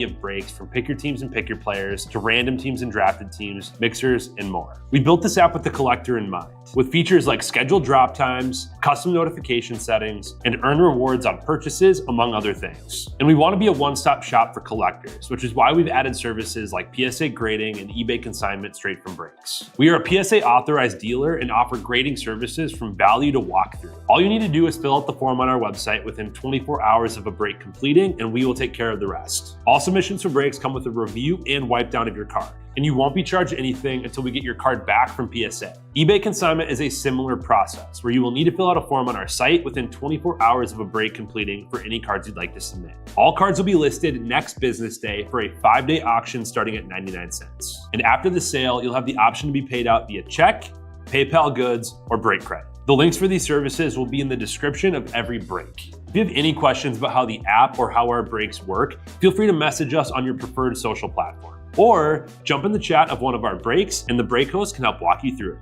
of breaks from pick your teams and pick your players to random teams and drafted teams, mixers, and more. We built this app with the collector in mind, with features like scheduled drop times, custom notification settings, and earn rewards on purchases, among other things. And we want to be a one-stop shop for collectors, which is why we've added services like PSA grading and eBay consignment straight from breaks. We are a PSA authorized dealer and offer grading services from value to walkthrough. All you need to do is fill out the form on our website within 24 hours of a break completing, and we will take care of the rest. All submissions for breaks come with a review and wipe down of your card, and you won't be charged anything until we get your card back from PSA. eBay consignment is a similar process where you will need to fill out a form on our site within 24 hours of a break completing for any cards you'd like to submit. All cards will be listed next business day for a 5-day auction starting at 99 cents. And after the sale, you'll have the option to be paid out via check, PayPal goods, or break credit. The links for these services will be in the description of every break. If you have any questions about how the app or how our breaks work, feel free to message us on your preferred social platform. Or jump in the chat of one of our breaks and the break host can help walk you through it.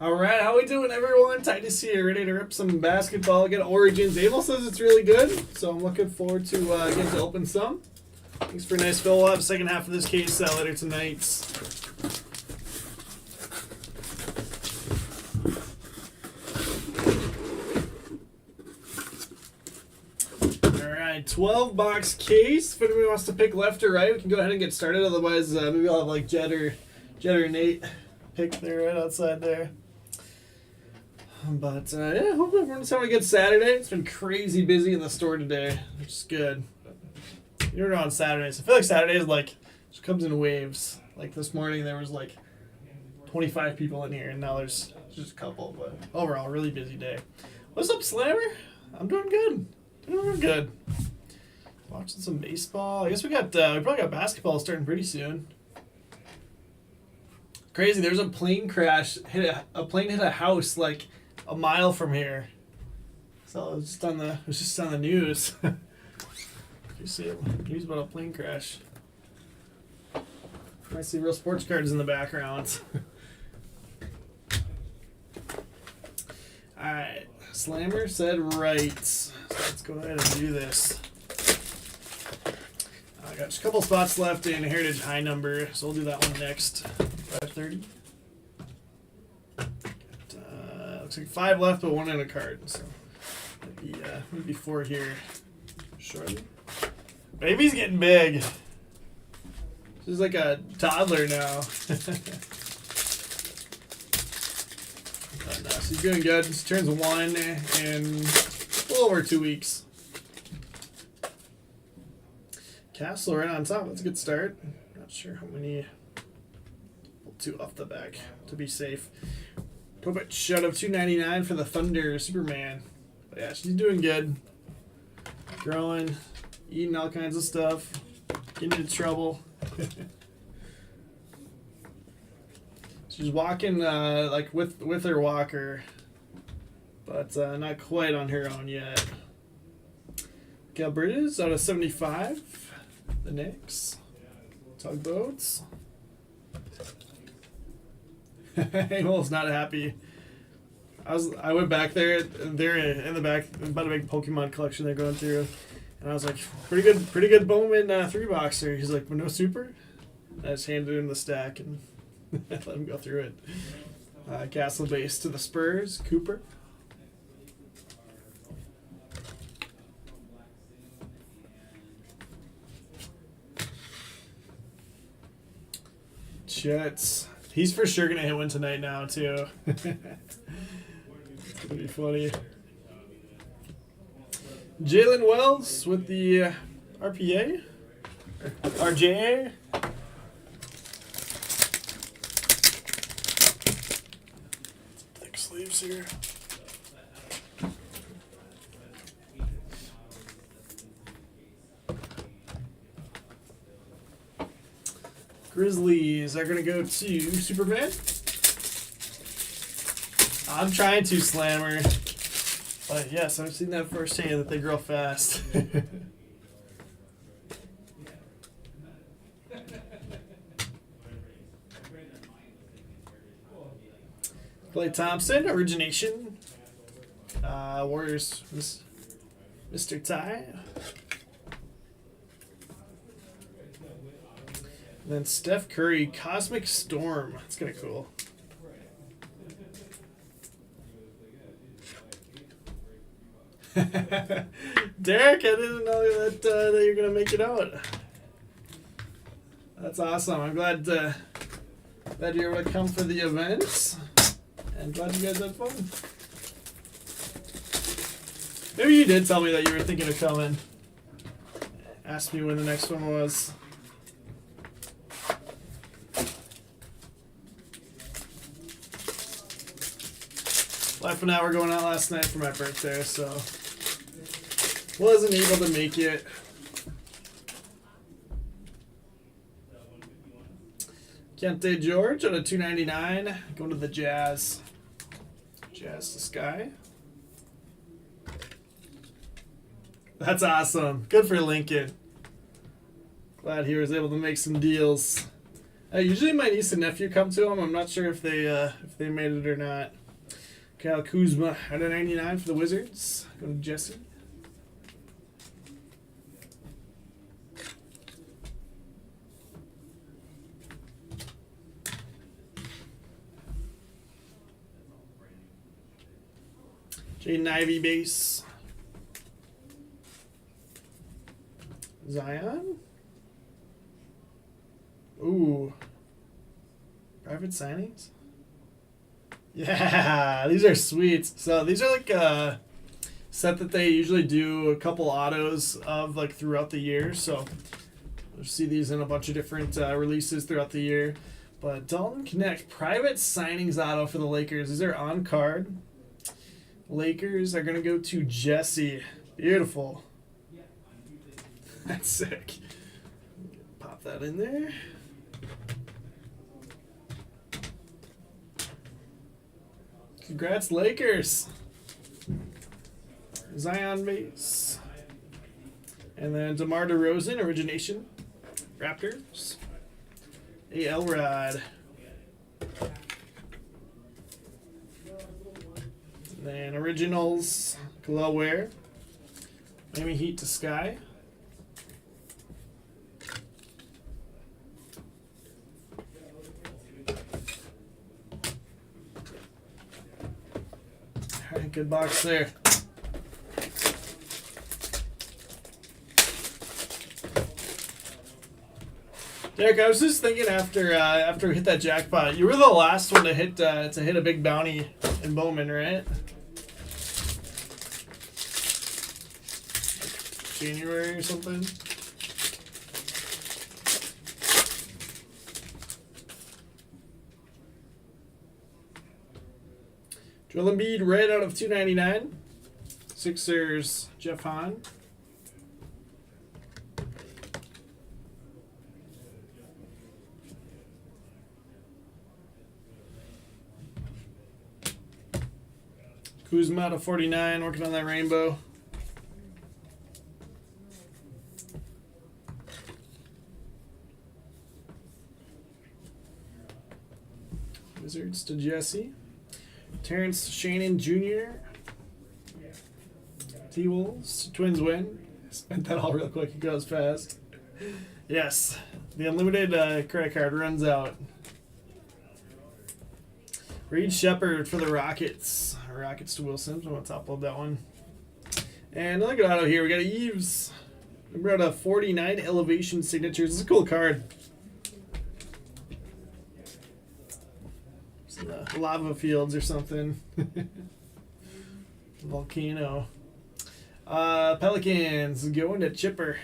All right, how we doing, everyone? Titus here, ready to rip some basketball again. Origins. Abel says it's really good, so I'm looking forward to getting to open some. Thanks for a nice fill. We'll have the second half of this case later tonight. All right, 12-box case. If anybody wants to pick left or right, we can go ahead and get started. Otherwise, maybe I'll have like Jed or Nate pick there right outside there. But yeah, hope everyone's having a good Saturday. It's been crazy busy in the store today, which is good. You're on Saturdays. I feel like Saturdays just comes in waves. Like this morning there was like 25 people in here, and now there's just a couple. But overall, really busy day. What's up, Slammer? I'm doing good. Doing good. Watching some baseball. I guess we probably got basketball starting pretty soon. Crazy. There's a plane crash. A plane hit a house like a mile from here. So it was just on the news. You see it? News about a plane crash. I see real sports cards in the background. All right. Slammer said right. So let's go ahead and do this. I got just a couple spots left in Heritage High number, so we'll do that one next. 530. Looks like 5 left, but 1 in a card. So maybe 4 here shortly. Baby's getting big. She's like a toddler now. But no, she's doing good. She turns 1 in a little over 2 weeks. Castle right on top. That's a good start. Not sure how many. 2 off the back to be safe. Povich shut of $2.99 for the Thunder Superman. But yeah, she's doing good. Growing, eating all kinds of stuff, getting into trouble. She's walking with her walker, but not quite on her own yet. Gail Bridges out of 75. The Knicks. Tugboats. Abel's not happy. I went back there. They're in the back about a big Pokemon collection they're going through, and I was like, pretty good Bowman 3-boxer. He's like, but no super. I just handed him the stack and let him go through it. Castle base to the Spurs. Cooper. Jets. He's for sure going to hit one tonight now, too. It's going to be funny. Jalen Wells with the RPA. RJA. Thick sleeves here. Grizzlies are going to go to Superman. I'm trying to, Slammer. But yes, I've seen that firsthand that they grow fast. Clay Thompson, origination. Warriors, Mr. Ty. And then Steph Curry, Cosmic Storm. That's kind of cool. Derek, I didn't know that you're gonna make it out. That's awesome. I'm glad that you're able to come for the event, and glad you guys had fun. Maybe you did tell me that you were thinking of coming. Ask me when the next one was. Life and I were going out last night for my birthday, so wasn't able to make it. Kente George on a $2.99. Going to the Jazz. Jazz to Sky. That's awesome. Good for Lincoln. Glad he was able to make some deals. Usually my niece and nephew come to him. I'm not sure if they made it or not. Kyle Kuzma at a 99 for the Wizards. Go to Jesse. Jaden Ivey base. Zion. Ooh. Private signings? Yeah, these are sweet. So these are like a set that they usually do a couple autos of like throughout the year. So you'll see these in a bunch of different releases throughout the year. But Dalton Connect, private signings auto for the Lakers. These are on card. Lakers are going to go to Jesse. Beautiful. That's sick. Pop that in there. Congrats, Lakers. Zion base. And then DeMar DeRozan, origination. Raptors. A.L. Rod. Then originals, Khalil Ware. Miami Heat to Sky. All right, good box there. Derek, I was just thinking after we hit that jackpot, you were the last one to hit a big bounty in Bowman, right? January or something. Joel Embiid, red out of $2.99. Sixers, Jeff Hahn. Kuzma out of 49, working on that rainbow. Wizards to Jesse. Terrence Shannon Jr. T-Wolves. Twins win. Spent that all real quick. It goes fast. Yes. The unlimited credit card runs out. Reed Shepard for the Rockets. Rockets to Wilson. I'm going to top load that one. And look at auto here. We got Eves. We brought a 49 elevation signatures. This is a cool card. Lava fields or something. Volcano. Pelicans going to Chipper.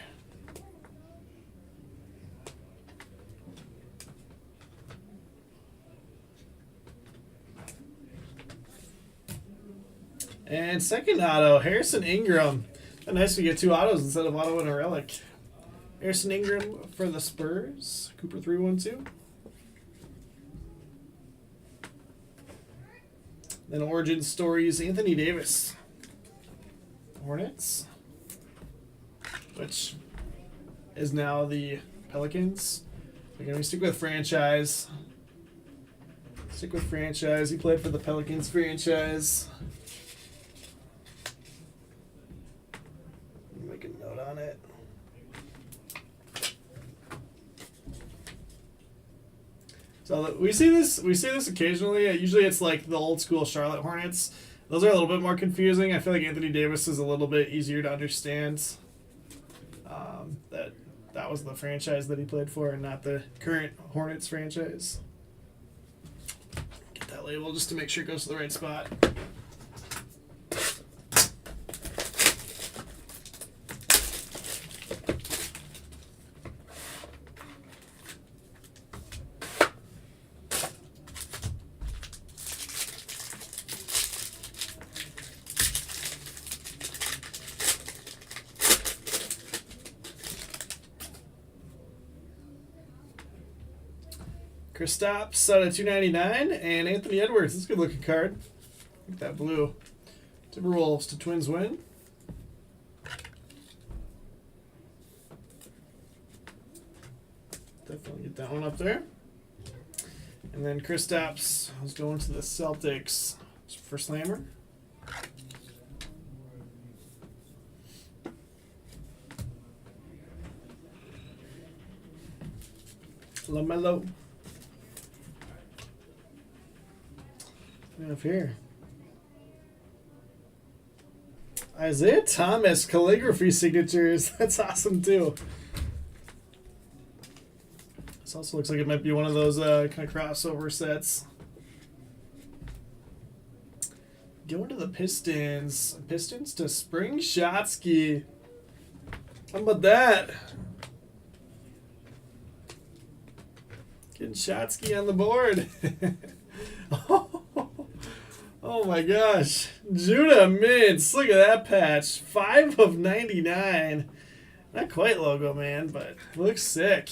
And second auto, Harrison Ingram. Nice to get two autos instead of auto and a relic. Harrison Ingram for the Spurs. Cooper 312. Then Origin Stories, Anthony Davis. Hornets. Which is now the Pelicans. Again, we stick with franchise. Stick with franchise. He played for the Pelicans franchise. Make a note on it. So we see this occasionally. Usually it's like the old school Charlotte Hornets. Those are a little bit more confusing. I feel like Anthony Davis is a little bit easier to understand. That was the franchise that he played for and not the current Hornets franchise. Get that label just to make sure it goes to the right spot. Kristaps out of 299, and Anthony Edwards. This is a good looking card. Look at that blue. Timberwolves to Twins win. Definitely get that one up there. And then Kristaps is going to the Celtics for Slammer. LaMelo. Up here. Isaiah Thomas calligraphy signatures. That's awesome too. This also looks like it might be one of those kind of crossover sets. Going to the Pistons. Pistons to Spring Shotsky. How about that? Getting Shotsky on the board. Oh my gosh. Judah Mintz. Look at that patch. 5 of 99. Not quite logo, man, but looks sick.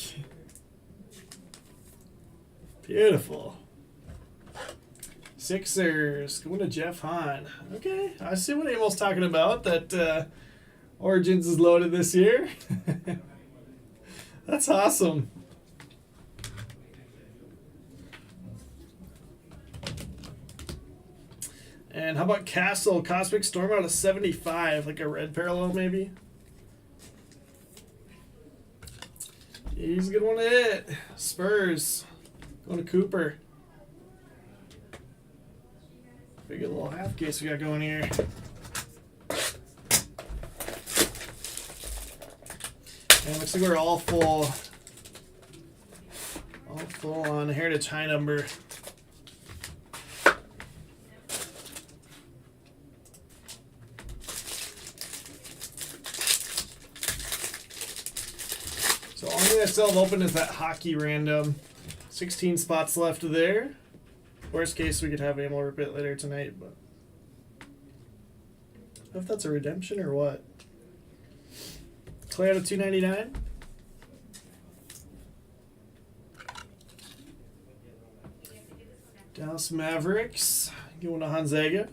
Beautiful. Sixers. Going to Jeff Hahn. Okay. I see what Amel's talking about. That Origins is loaded this year. That's awesome. And how about Castle? Cosmic Storm out of 75. Like a red parallel, maybe? He's a good one to hit. Spurs. Going to Cooper. Big little half case we got going here. And looks like we're all full. All full on Heritage High number. So only thing I still have open is that hockey random. 16 spots left there. Worst case, we could have Amel rip it later tonight, but I don't know if that's a redemption or what. Clay out of 299. Dallas Mavericks going to Gonzaga.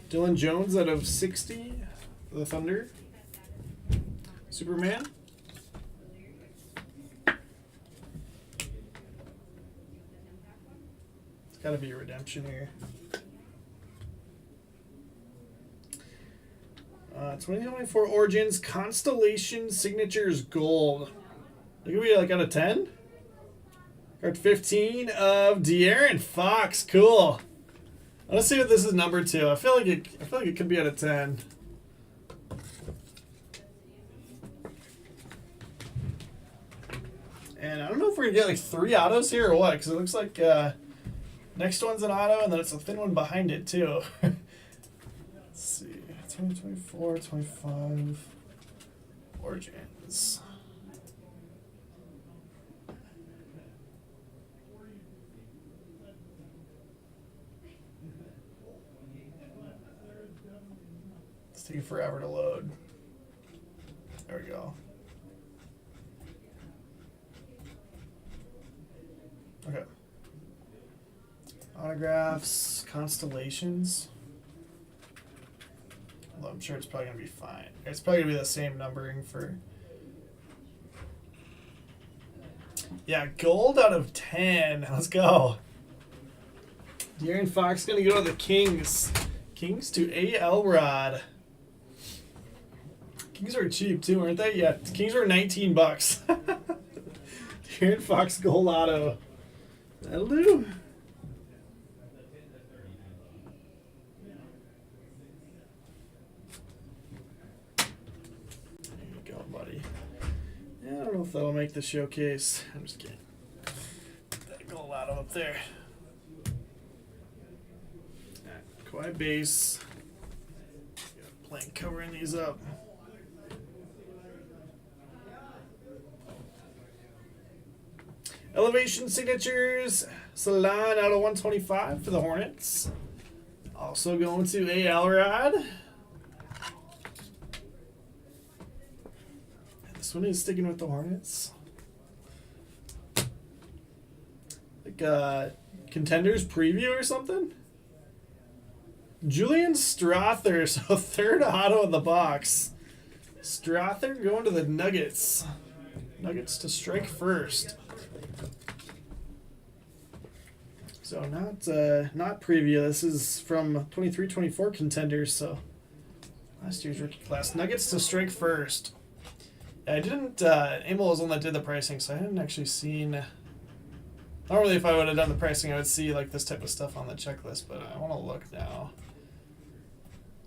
Dylan Jones out of 60 for the Thunder. Superman. It's got to be a redemption here. 2024 Origins Constellation Signatures Gold. Look at me, like out of 10. Card 15 of De'Aaron Fox. Cool. Let's see what this is number 2. I feel like it could be out of 10. And I don't know if we're gonna get like 3 autos here or what, because it looks like next one's an auto and then it's a thin one behind it too. Let's see. 2024, 25 Origins. It's taking forever to load. There we go. Okay. Autographs, constellations. Although I'm sure it's probably going to be fine. It's probably going to be the same numbering for... Yeah, gold out of 10. Let's go. De'Aaron Fox going to go to the Kings. Kings to A.L. Rod. Kings are cheap too, aren't they? Yeah, Kings were $19. De'Aaron Fox gold auto. That'll do. There you go, buddy. Yeah, I don't know if that'll make the showcase. I'm just kidding. That gold auto up there. Quiet base. Got blank covering these up. Elevation signatures. Salon out of 125 for the Hornets. Also going to A.L. Rod. This one is sticking with the Hornets. Like contenders preview or something. Julian Strather, so third auto in the box. Strather going to the Nuggets. Nuggets to strike first. So not preview. This is from 23-24 contenders. So last year's rookie class. Nuggets to strike first. I didn't. Emil was the one that did the pricing, so I hadn't actually seen. Normally, if I would have done the pricing, I would see like this type of stuff on the checklist. But I want to look now.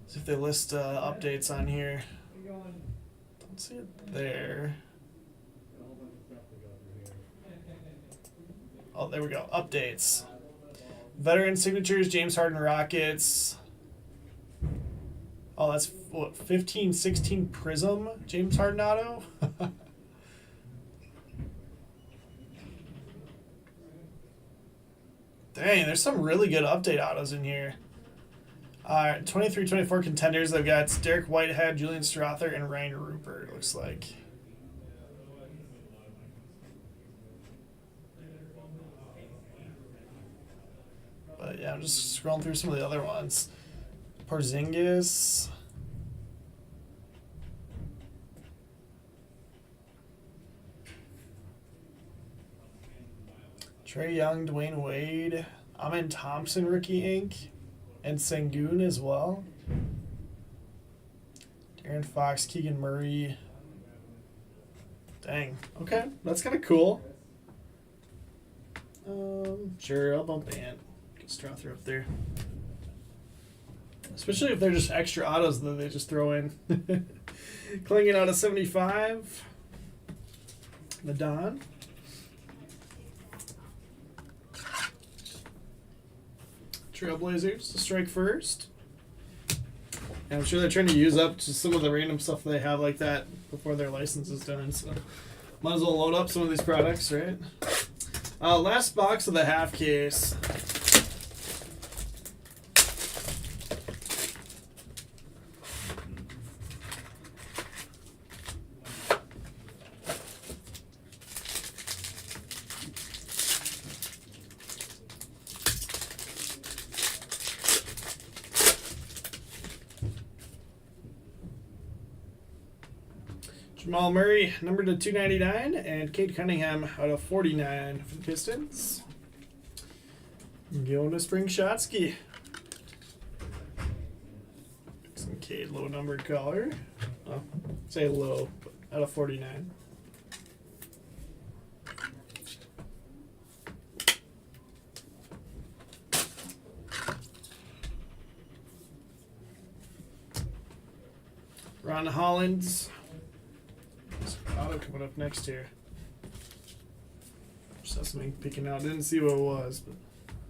See if they list updates on here. Don't see it there. Oh, there we go. Updates. Veteran signatures, James Harden Rockets. Oh, that's what, 15-16 Prism, James Harden auto? Dang, there's some really good update autos in here. 23-24 contenders, they've got Derek Whitehead, Julian Strather, and Ryan Rupert, it looks like. But yeah, I'm just scrolling through some of the other ones. Porzingis. Trae Young, Dwayne Wade. Amen Thompson, rookie ink. And Sengun as well. De'Aaron Fox, Keegan Murray. Dang. Okay, that's kind of cool. Sure, I'll bump Ant. Get Strather up there. Especially if they're just extra autos that they just throw in. Clinging out of 75. The Don. Trailblazers to strike first. And I'm sure they're trying to use up just some of the random stuff they have like that before their license is done. So might as well load up some of these products, right? Last box of the half case. Jamal Murray, numbered to 299, and Cade Cunningham out of 49 for the Pistons. Going to Spring Shotsky. Some Cade low numbered color. Oh, say low, but out of 49. Ron Hollins. Auto coming up next here. Just has something peeking out. Didn't see what it was, but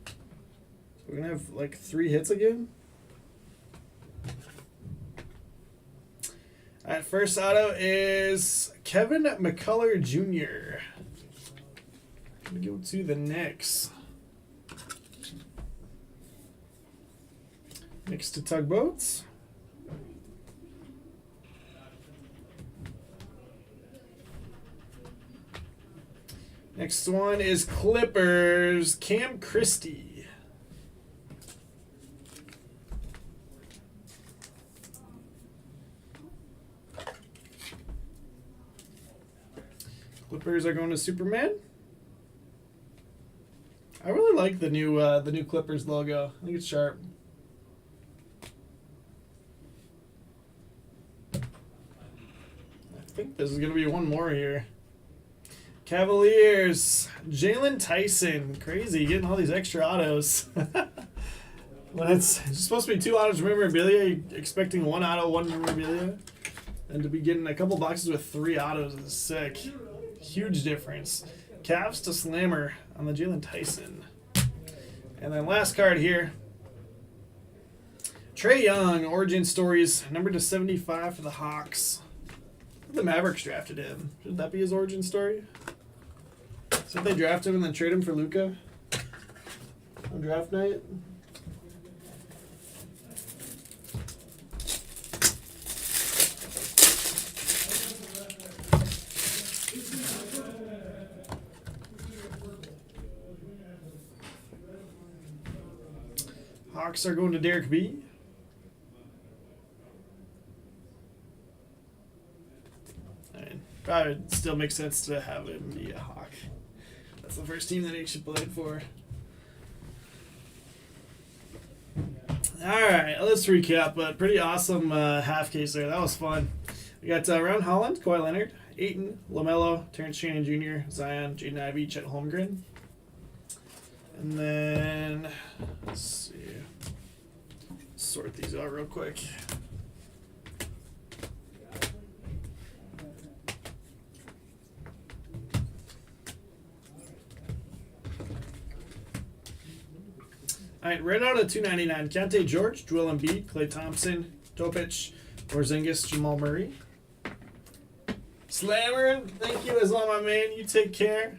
so we're gonna have like 3 hits again. Alright, first auto is Kevin McCullough Jr. Gonna go to the Knicks. Knicks to Tugboats. Next one is Clippers, Cam Christie. Clippers are going to Superman. I really like the new Clippers logo. I think it's sharp. I think this is going to be one more here. Cavaliers, Jalen Tyson. Crazy, getting all these extra autos. When it's supposed to be 2 autos memorabilia, you're expecting 1 auto, 1 memorabilia. And to be getting a couple boxes with 3 autos is sick. Huge difference. Cavs to Slammer on the Jalen Tyson. And then last card here. Trae Young, Origin Stories, number to 75 for the Hawks. The Mavericks drafted him. Should that be his origin story? So if they draft him and then trade him for Luka on draft night? Hawks are going to Derek B. Probably still makes sense to have him be a Hawk. That's the first team that he actually played for. Alright, let's recap. But pretty awesome half case there. That was fun. We got Ron Holland, Kawhi Leonard, Ayton, LaMelo, Terrence Shannon Jr., Zion, Jaden Ivey, Chet Holmgren. And then, let's see. Sort these out real quick. All right, right out of 299, Keontae George, Joel Embiid, Klay Thompson, Topic, Porzingis, Jamal Murray. Slammer, thank you as well, my man. You take care.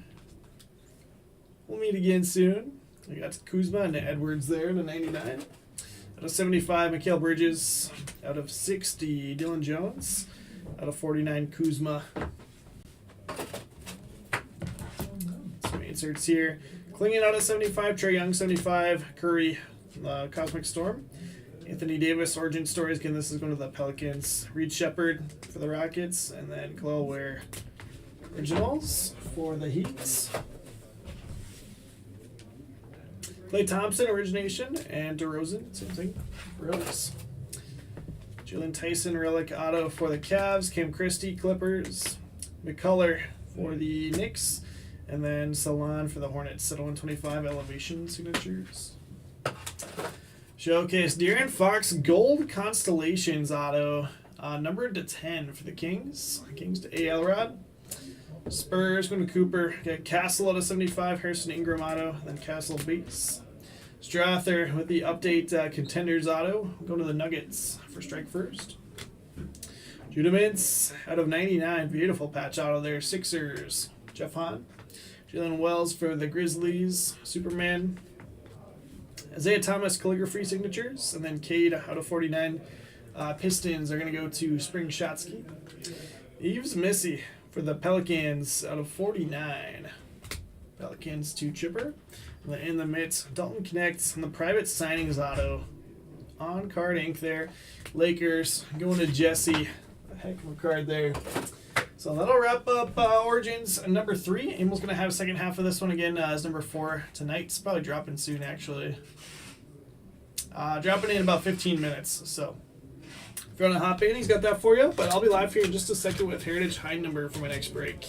We'll meet again soon. We got Kuzma and Edwards there to 99. Out of 75, Mikal Bridges. Out of 60, Dylan Jones. Out of 49, Kuzma. Some inserts here. Clinging out of 75, Trae Young, 75, Curry, Cosmic Storm. Anthony Davis, Origin Stories. Again, this is going to the Pelicans. Reed Shepherd for the Rockets. And then Khalil Ware Originals for the Heats. Klay Thompson, Origination. And DeRozan, same thing, Relics. Jalen Tyson, Relic Auto for the Cavs. Cam Christie, Clippers. McCullough for the Knicks. And then Salon for the Hornets. At 125 elevation signatures. Showcase De'Aaron Fox Gold Constellations auto. Numbered to 10 for the Kings. Kings to A. Elrod. Spurs going to Cooper. Got Castle out of 75. Harrison Ingram auto. Then Castle base. Strather with the update Contenders auto. Going to the Nuggets for strike first. Judah Mintz out of 99. Beautiful patch auto there. Sixers. Jeff Hahn. Jalen Wells for the Grizzlies. Superman. Isaiah Thomas calligraphy signatures. And then Cade out of 49. Pistons are going to go to Spring Shotsky. Yves Missy for the Pelicans out of 49. Pelicans to Chipper. And then in the midst, Dalton Connects and the private signings auto. On card ink there. Lakers going to Jesse. A heck of a card there. So that'll wrap up Origins number 3. Emil's going to have second half of this one again as number 4 tonight. It's probably dropping soon, actually. Dropping in about 15 minutes. So if you want to hop in, he's got that for you. But I'll be live here in just a second with Heritage High Number for my next break.